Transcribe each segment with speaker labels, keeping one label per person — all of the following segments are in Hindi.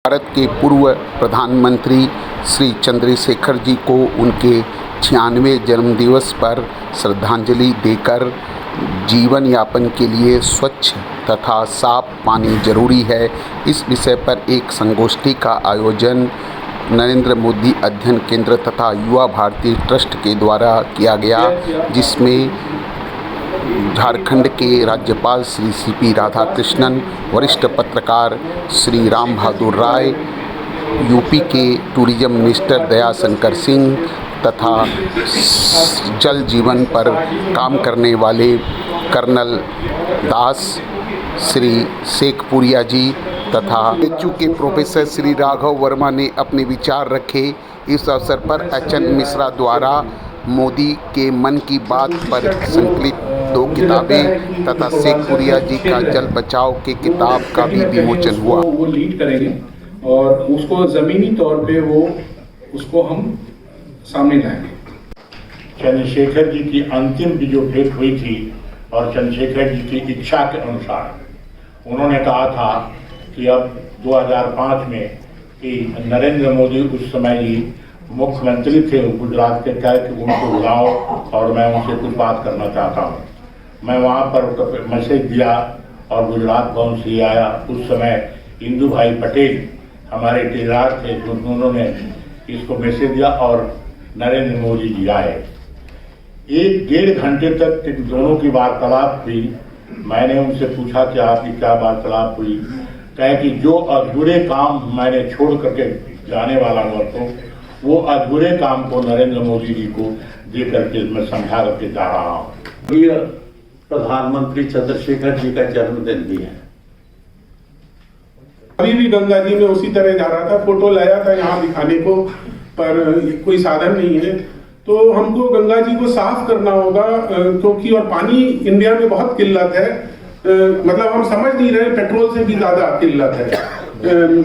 Speaker 1: भारत के पूर्व प्रधानमंत्री श्री चंद्रशेखर जी को उनके 96वें जन्मदिवस पर श्रद्धांजलि देकर जीवन यापन के लिए स्वच्छ तथा साफ पानी जरूरी है, इस विषय पर एक संगोष्ठी का आयोजन नरेंद्र मोदी अध्ययन केंद्र तथा युवा भारती ट्रस्ट के द्वारा किया गया, जिसमें झारखंड के राज्यपाल श्री सीपी राधाकृष्णन, वरिष्ठ पत्रकार श्री राम बहादुर राय, यूपी के टूरिज्म मिनिस्टर दयाशंकर सिंह तथा जल जीवन पर काम करने वाले कर्नल दास श्री शेखपुरिया जी तथा एचयू के प्रोफेसर श्री राघव वर्मा ने अपने विचार रखे। इस अवसर पर एच.एन. मिश्रा द्वारा मोदी के मन की बात पर संकलित 2 किताबें तथा शेखपुरिया जी का जल बचाओ के किताब का भी विमोचन हुआ।
Speaker 2: वो लीड करेंगे और उसको ज़मीनी तौर पे उसको हम सामने लाएंगे।
Speaker 3: चंद्रशेखर जी की अंतिम भी जो भेंट हुई थी और चंद्रशेखर जी की इच्छा के अनुसार उन्होंने कहा था कि अब 2005 में कि नरेंद्र मोदी उस समय जी मुख्यमंत्री थे गुजरात के, कह कि उनको बुलाओ और मैं उनसे कुछ बात करना चाहता हूँ। मैं वहाँ पर मैसेज दिया और गुजरात भवन से आया। उस समय इंदू भाई पटेल हमारे ठेकेदार थे, जो उन्होंने इसको मैसेज दिया और नरेंद्र मोदी जी आए। 1-1.5 घंटे तक इन दोनों की वार्तालाप हुई। मैंने उनसे पूछा कि आपकी क्या वार्तालाप हुई। कहे कि जो अधूरे काम मैंने छोड़ करके जाने वाला हुआ तो वो अधूरे काम को नरेंद्र मोदी जी को दे करके मैं समझा करके जा रहा हूँ।
Speaker 4: ये प्रधानमंत्री चंद्रशेखर जी का जन्मदिन भी है।
Speaker 5: अभी भी गंगा जी में उसी तरह जा रहा था, फोटो लाया था यहाँ दिखाने को, पर कोई साधन नहीं है। तो हमको गंगा जी को साफ करना होगा, क्योंकि और पानी इंडिया में बहुत किल्लत है। मतलब हम समझ नहीं रहे, पेट्रोल से भी ज्यादा किल्लत है।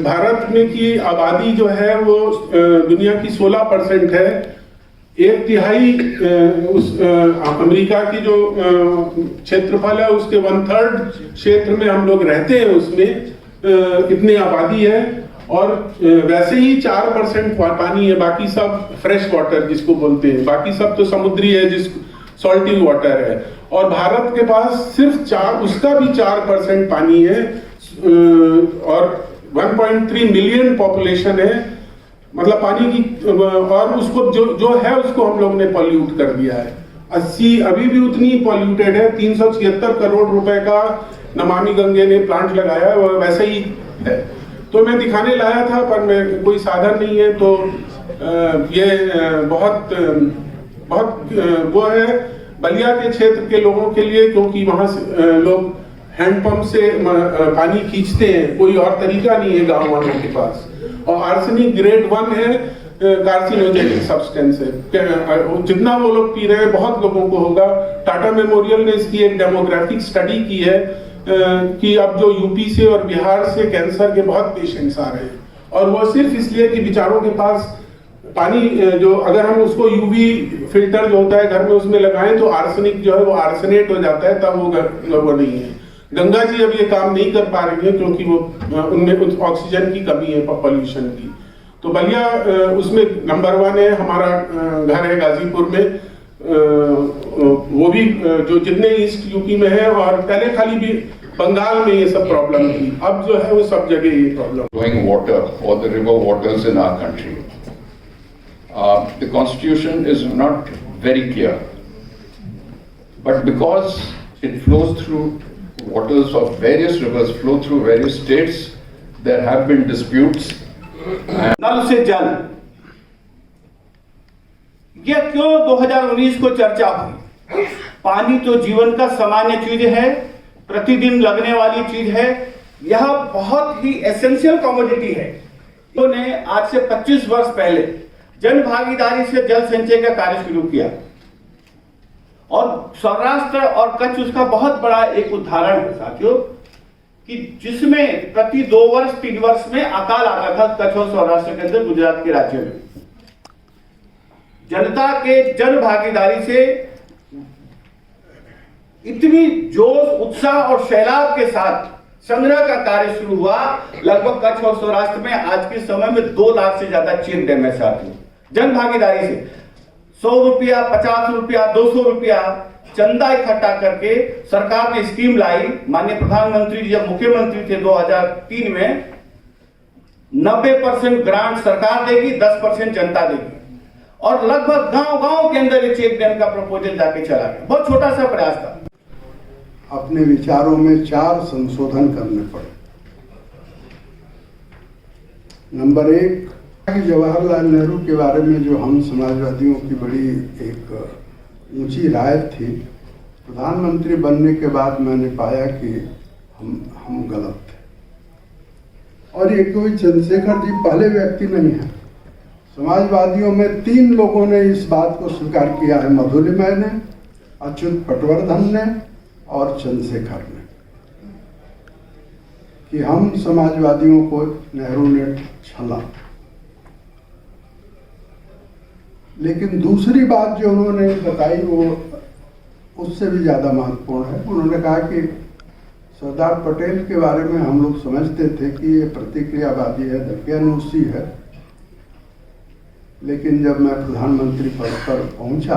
Speaker 5: भारत में की आबादी जो है वो दुनिया की 16% है। 1/3 उस अमेरिका की जो क्षेत्रफल है उसके 1/3 क्षेत्र में हम लोग रहते हैं, उसमें इतनी आबादी है। और वैसे ही 4% पानी है, बाकी सब फ्रेश वाटर जिसको बोलते हैं, बाकी सब तो समुद्री है, जिस सॉल्टी वाटर है। और भारत के पास सिर्फ उसका भी 4% पानी है और 1.3 मिलियन पॉपुलेशन है। मतलब पानी की, और उसको जो है उसको हम लोग ने पॉल्यूट कर दिया है। 80 अभी भी उतनी पॉल्यूटेड है। 376 करोड़ रुपए का नमामि गंगे ने प्लांट लगाया है, वह वैसे ही है। तो मैं दिखाने लाया था, पर मैं कोई साधन नहीं है। तो ये बहुत वो है बलिया के क्षेत्र के लोगों के लिए, क्योंकि वहां से लोग हैंडपंप से पानी खींचते हैं, कोई और तरीका नहीं है गांव वालों के पास। और आर्सेनिक ग्रेड 1 है, कार्सिनोजेनिक सब्सटेंस है। जितना वो लोग पी रहे हैं बहुत लोगों को होगा। टाटा मेमोरियल ने इसकी एक डेमोग्राफिक स्टडी की है कि अब जो यूपी से और बिहार से कैंसर के बहुत पेशेंट्स आ रहे हैं, और वो सिर्फ इसलिए कि बेचारों के पास पानी जो अगर हम उसको यूवी फिल्टर जो होता है घर में उसमें लगाएं तो आर्सेनिक जो है वो आर्सेनेट हो जाता है, तब वो नहीं है। गंगा जी अब ये काम नहीं कर पा रही है क्योंकि वो उनमें कुछ ऑक्सीजन की कमी है, पॉल्यूशन की। तो बलिया उसमें नंबर 1 है। हमारा घर है गाजीपुर में, वो भी जो जितने ईस्ट यूपी में है, और पहले खाली भी बंगाल में ये सब प्रॉब्लम थी, अब जो है वो सब जगह ये problem.
Speaker 6: Flowing water or the river waters in our country. The constitution is not very clear, but because it flows through waters of various rivers flow through various states, there have been disputes.
Speaker 4: नल से जल, ये क्यों 2019 को चर्चा हुई? पानी तो जीवन का सामान्य चीज है, प्रतिदिन लगने वाली चीज है। यह बहुत ही एसेंशियल कमोडिटी है। उन्होंने आज से 25 वर्ष पहले जन भागीदारी से जल संचय का कार्य शुरू किया, और सौराष्ट्र और कच्छ उसका बहुत बड़ा एक उदाहरण है साथियों, कि जिसमें प्रति 2 वर्ष 3 वर्ष में अकाल आता था कच्छ और सौराष्ट्र के अंदर, गुजरात के राज्य में। जनता के जन भागीदारी से इतनी जोश उत्साह और सैलाब के साथ संग्रह का कार्य शुरू हुआ। लगभग कच्छ और सौराष्ट्र में आज के समय में 2 लाख से ज्यादा चेक डैम है साथियों। जन भागीदारी से 100 रुपया, 50 रुपया, 200 रुपया चंदा इकट्ठा करके सरकार ने स्कीम लाई। माननीय प्रधानमंत्री जी जब मुख्यमंत्री थे 2003 में, 90% ग्रांट सरकार देगी, 10% जनता देगी, और लगभग गांव-गांव के अंदर ये चेक डैम का प्रपोजल जाके चला गया। बहुत छोटा सा प्रयास था।
Speaker 7: अपने विचारों में 4 संशोधन करने पड़े। नंबर 1, जवाहरलाल नेहरू के बारे में जो हम समाजवादियों की बड़ी एक ऊंची राय थी, प्रधानमंत्री बनने के बाद मैंने पाया कि हम गलत थे। और ये कोई चंद्रशेखर जी पहले व्यक्ति नहीं है। समाजवादियों में 3 लोगों ने इस बात को स्वीकार किया है, मधुलिमय ने, अच्युत पटवर्धन ने और चंद्रशेखर ने, कि हम समाजवादियों को नेहरू ने छला। लेकिन दूसरी बात जो उन्होंने बताई वो उससे भी ज्यादा महत्वपूर्ण है। उन्होंने कहा कि सरदार पटेल के बारे में हम लोग समझते थे कि ये प्रतिक्रियावादी है, दकियानूसी है, लेकिन जब मैं प्रधानमंत्री पद पर पहुंचा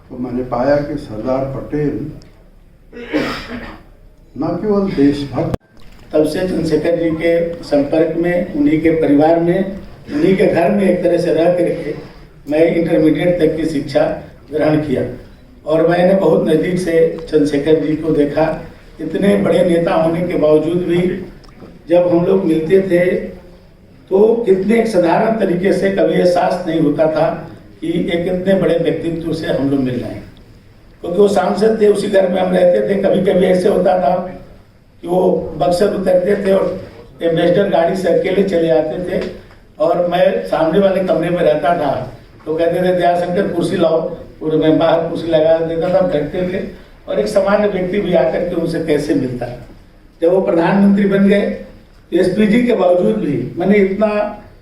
Speaker 7: तो मैंने पाया कि सरदार पटेल न केवल देशभक्त,
Speaker 8: तब से चंद्रशेखर जी के संपर्क में, उन्हीं के परिवार में, उन्हीं के घर में एक तरह से रह करके मैं इंटरमीडिएट तक की शिक्षा ग्रहण किया। और मैंने बहुत नज़दीक से चंद्रशेखर जी को देखा। इतने बड़े नेता होने के बावजूद भी जब हम लोग मिलते थे तो कितने एक साधारण तरीके से कभी एहसास नहीं होता था कि एक इतने बड़े व्यक्तित्व से हम लोग मिल रहे हैं। क्योंकि वो सांसद थे, उसी घर में हम रहते थे। कभी कभी ऐसे होता था कि वो बक्सर उतरते थे और एम्बेसडर गाड़ी से अकेले चले आते थे और मैं सामने वाले कमरे में रहता था। तो कहते थे दयाशंकर कुर्सी लाओ, और मैं बाहर कुर्सी लगा देता था, बैठते थे और एक सामान्य व्यक्ति भी आकर के उनसे कैसे मिलता। जब वो प्रधानमंत्री बन गए तो एसपीजी के बावजूद भी मैंने इतना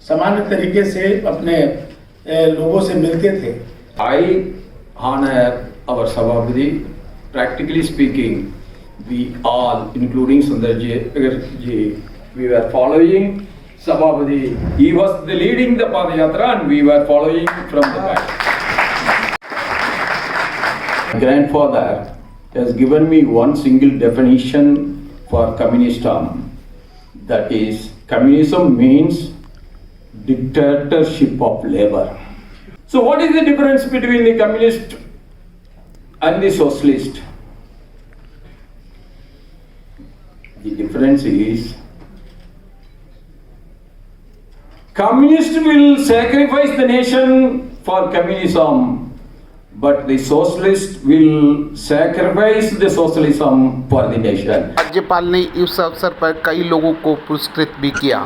Speaker 8: सामान्य तरीके से अपने लोगों से मिलते थे।
Speaker 6: I honor our Sabhapati. Practically speaking, we all, including Sundarji, we were following Sabhapati. He was leading the Padayatra and we were following from the back. My grandfather has given me one single definition for communism. That is, communism means dictatorship of labor. So what is the difference between the communist and the socialist? The difference is communist will sacrifice the nation for communism, but the socialist will sacrifice the socialism for the nation.
Speaker 1: राज्यपाल ने इस अवसर पर कई लोगों को पुरस्कृत भी किया।